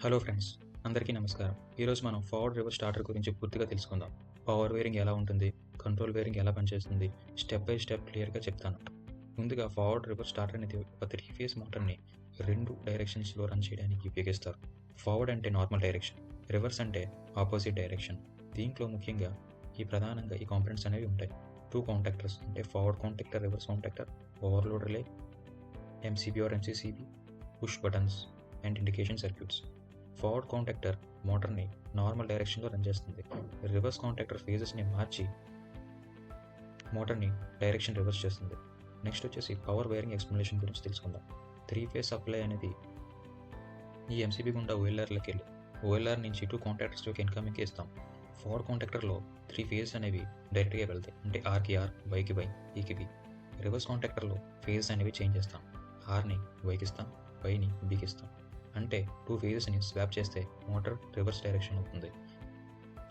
Hello friends, అందరికీ నమస్కారం. ఈరోజు మనం ఫార్వర్డ్ రివర్స్ స్టార్టర్ గురించి పూర్తిగా తెలుసుకుందాం. పవర్ వేరింగ్ ఎలా ఉంటుంది, కంట్రోల్ వేరింగ్ ఎలా పనిచేస్తుంది, స్టెప్ బై స్టెప్ క్లియర్గా చెప్తాను. ముందుగా ఫార్వర్డ్ రివర్స్ స్టార్టర్ అనేది ఒక 3-ఫేజ్ మోటార్ని 2 డైరెక్షన్స్లో రన్ చేయడానికి ఉపయోగిస్తారు. ఫార్వర్డ్ అంటే నార్మల్ డైరెక్షన్, రివర్స్ అంటే ఆపోజిట్ డైరెక్షన్. దీంట్లో ముఖ్యంగా ప్రధానంగా ఈ కాంపోనెంట్స్ అనేవి ఉంటాయి. 2 కాంటాక్టర్స్ అంటే forward contactor, reverse contactor, overload relay, MCB or MCCB, push buttons and indication circuits. Forward contactor మోటార్ని నార్మల్ డైరెక్షన్లో రన్ చేస్తుంది. రివర్స్ కాంటాక్టర్ ఫేజెస్ని మార్చి మోటార్ని డైరెక్షన్ రివర్స్ చేస్తుంది. నెక్స్ట్ వచ్చేసి పవర్ వైరింగ్ ఎక్స్ప్లెనేషన్ గురించి తెలుసుకుందాం. 3-ఫేజ్ సప్లై అనేది ఈ ఎంసీబీ గుండా ఓఎల్ఆర్లోకి వెళ్ళి ఓఎల్ఆర్ నుంచి 2 కాంటాక్టర్స్లోకి ఇన్కమింగ్కి ఇస్తాం. ఫార్వర్డ్ కాంటాక్టర్లో 3 ఫేజెస్ అనేవి డైరెక్ట్గా వెళ్తాయి, అంటే ఆర్కి ఆర్, వైకి వై, ఈకి బి. రివర్స్ కాంటాక్టర్లో ఫేజెస్ అనేవి చేంజ్ చేస్తాం. ఆర్ని వైకి ఇస్తాం, వైని బికి ఇస్తాం. అంటే 2 ఫేజెస్ని స్వాప్ చేస్తే మోటార్ రివర్స్ డైరెక్షన్ అవుతుంది.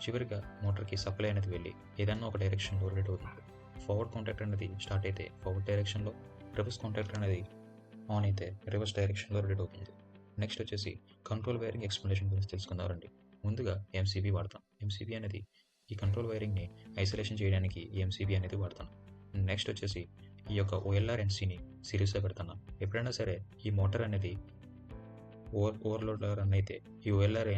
చివరిగా మోటార్కి సప్లై అనేది వెళ్ళి ఏదన్నా ఒక డైరెక్షన్లో రొటేట్ అవుతుంది. ఫార్వర్డ్ కాంటాక్టర్ అనేది స్టార్ట్ అయితే ఫార్వర్డ్ డైరెక్షన్లో, రివర్స్ కాంటాక్టర్ అనేది ఆన్ అయితే రివర్స్ డైరెక్షన్లో రొటేట్ అవుతుంది. నెక్స్ట్ వచ్చేసి కంట్రోల్ వైరింగ్ ఎక్స్ప్లెనేషన్ గురించి తెలుసుకుందామండి. ముందుగా ఎంసీబీ వాడతాం. ఎంసీబీ అనేది ఈ కంట్రోల్ వైరింగ్ని ఐసోలేషన్ చేయడానికి ఈ ఎంసీబీ అనేది వాడతాం. నెక్స్ట్ వచ్చేసి ఈ యొక్క ఓఎల్ఆర్ ఎన్సీని సిరీస్లో పెడుతున్నాం. ఎప్పుడైనా సరే ఈ మోటార్ అనేది ఓవర్లోడ్ రన్ అయితే ఈ ఓఎల్ఆర్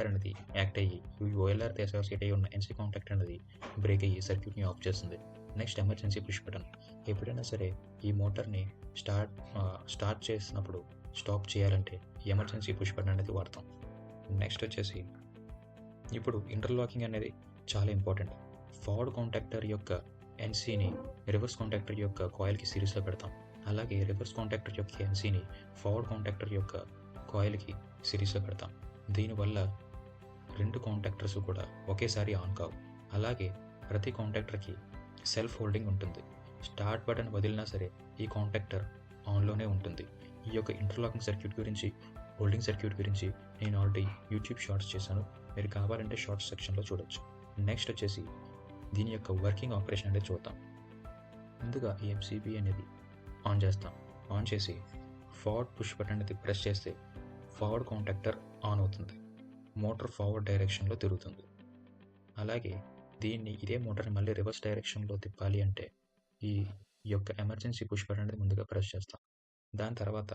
అనేది యాక్ట్ అయ్యి ఈ ఓఎల్ఆర్తో అసోసియేట్ అయ్యి ఉన్న ఎన్సీ కాంటాక్ట్ అనేది బ్రేక్ అయ్యి సర్క్యూట్ని ఆఫ్ చేస్తుంది. Next emergency push button. ఎప్పుడైనా సరే ఈ మోటార్ని స్టార్ట్ చేసినప్పుడు స్టాప్ చేయాలంటే ఈ ఎమర్జెన్సీ పుష్ బటన్ అనేది వాడతాం. నెక్స్ట్ వచ్చేసి ఇప్పుడు ఇంటర్లాకింగ్ అనేది చాలా ఇంపార్టెంట్. ఫార్వర్డ్ కాంటాక్టర్ యొక్క ఎన్సీని రివర్స్ కాంటాక్టర్ యొక్క కాయిల్కి సిరీస్లో పెడతాం. అలాగే రివర్స్ కాంటాక్టర్ యొక్క ఎన్సీని ఫార్వర్డ్ కాంటాక్టర్ యొక్క కాయిల్కి సిరీస్లో పెడతాం. దీనివల్ల 2 కాంటాక్టర్స్ కూడా ఒకేసారి ఆన్ కావు. అలాగే ప్రతి కాంటాక్టర్కి సెల్ఫ్ హోల్డింగ్ ఉంటుంది. స్టార్ట్ బటన్ వదిలినా సరే ఈ కాంటాక్టర్ ఆన్లోనే ఉంటుంది. ఈ యొక్క ఇంటర్లాకింగ్ సర్క్యూట్ గురించి, హోల్డింగ్ సర్క్యూట్ గురించి నేను ఆల్రెడీ యూట్యూబ్ షార్ట్స్ చేశాను. మీరు కావాలంటే షార్ట్స్ సెక్షన్లో చూడొచ్చు. నెక్స్ట్ వచ్చేసి దీని యొక్క వర్కింగ్ ఆపరేషన్ అనేది చూద్దాం. ముందుగా ఈ ఎంసీబీ అనేది ఆన్ చేస్తాం. ఆన్ చేసి ఫార్వర్డ్ పుష్ బటన్ అనేది ప్రెస్ చేస్తే ఫార్వర్డ్ కాంటాక్టర్ ఆన్ అవుతుంది. మోటార్ ఫార్వర్డ్ డైరెక్షన్లో తిరుగుతుంది. అలాగే ఇదే మోటార్ని మళ్ళీ రివర్స్ డైరెక్షన్లో తిప్పాలి అంటే ఈ యొక్క ఎమర్జెన్సీ పుష్ బటన్ అనేది ముందుగా ప్రెస్ చేస్తాం. దాని తర్వాత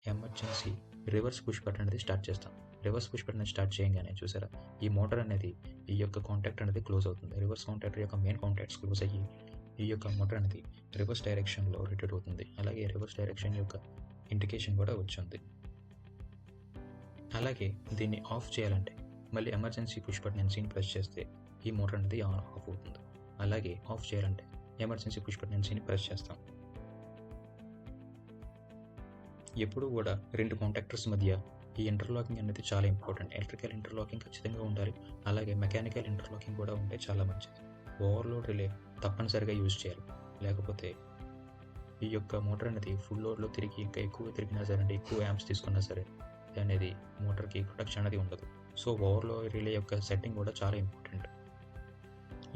ఎమర్జెన్సీ రివర్స్ పుష్ బటన్ అనేది స్టార్ట్ చేస్తాం. రివర్స్ పుష్ బటన్ స్టార్ట్ చేయగానే చూసారా, ఈ మోటార్ అనేది ఈ యొక్క కాంటాక్ట్ అనేది క్లోజ్ అవుతుంది. రివర్స్ కాంటాక్టర్ యొక్క మెయిన్ కాంటాక్ట్స్ క్లోజ్ అయ్యి ఈ యొక్క మోటార్ అనేది రివర్స్ డైరెక్షన్లో రొటేట్ అవుతుంది. అలాగే రివర్స్ డైరెక్షన్ యొక్క ఇండికేషన్ కూడా వచ్చింది. అలాగే దీన్ని ఆఫ్ చేయాలంటే మళ్ళీ ఎమర్జెన్సీ పుష్ బటన్ ఎన్సీని ప్రెస్ చేస్తే ఈ మోటార్ అనేది ఆఫ్ అవుతుంది. అలాగే ఆఫ్ చేయాలంటే ఎమర్జెన్సీ పుష్ బటన్ ఎన్సీని ప్రెస్ చేస్తాం. ఎప్పుడు కూడా 2 కాంటాక్టర్స్ మధ్య ఈ ఇంటర్లాకింగ్ అనేది చాలా ఇంపార్టెంట్. ఎలక్ట్రికల్ ఇంటర్లాకింగ్ ఖచ్చితంగా ఉండాలి. అలాగే మెకానికల్ ఇంటర్లాకింగ్ కూడా ఉంటే చాలా మంచిది. ఓవర్లోడ్ రిలే తప్పనిసరిగా యూజ్ చేయాలి. లేకపోతే ఈ యొక్క మోటార్ అనేది ఫుల్ లోడ్లో తిరిగి ఇంకా ఎక్కువ తిరిగినా సరే, అంటే ఎక్కువ యాంప్స్ తీసుకున్నా సరే అనేది మోటార్కి ప్రొటెక్షన్ అనేది ఉండదు. సో ఓవర్లోడ్ రిలే యొక్క సెట్టింగ్ కూడా చాలా ఇంపార్టెంట్.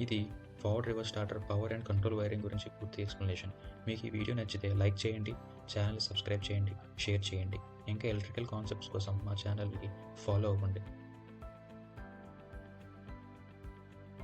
ఇది forward reverse starter power and control wiring గురించి పూర్తి ఎక్స్ప్లెనేషన్. మీకు ఈ వీడియో నచ్చితే లైక్ చేయండి, ఛానల్ని సబ్స్క్రైబ్ చేయండి, షేర్ చేయండి. ఇంకా ఎలక్ట్రికల్ కాన్సెప్ట్స్ కోసం మా ఛానల్కి ఫాలో అవ్వండి.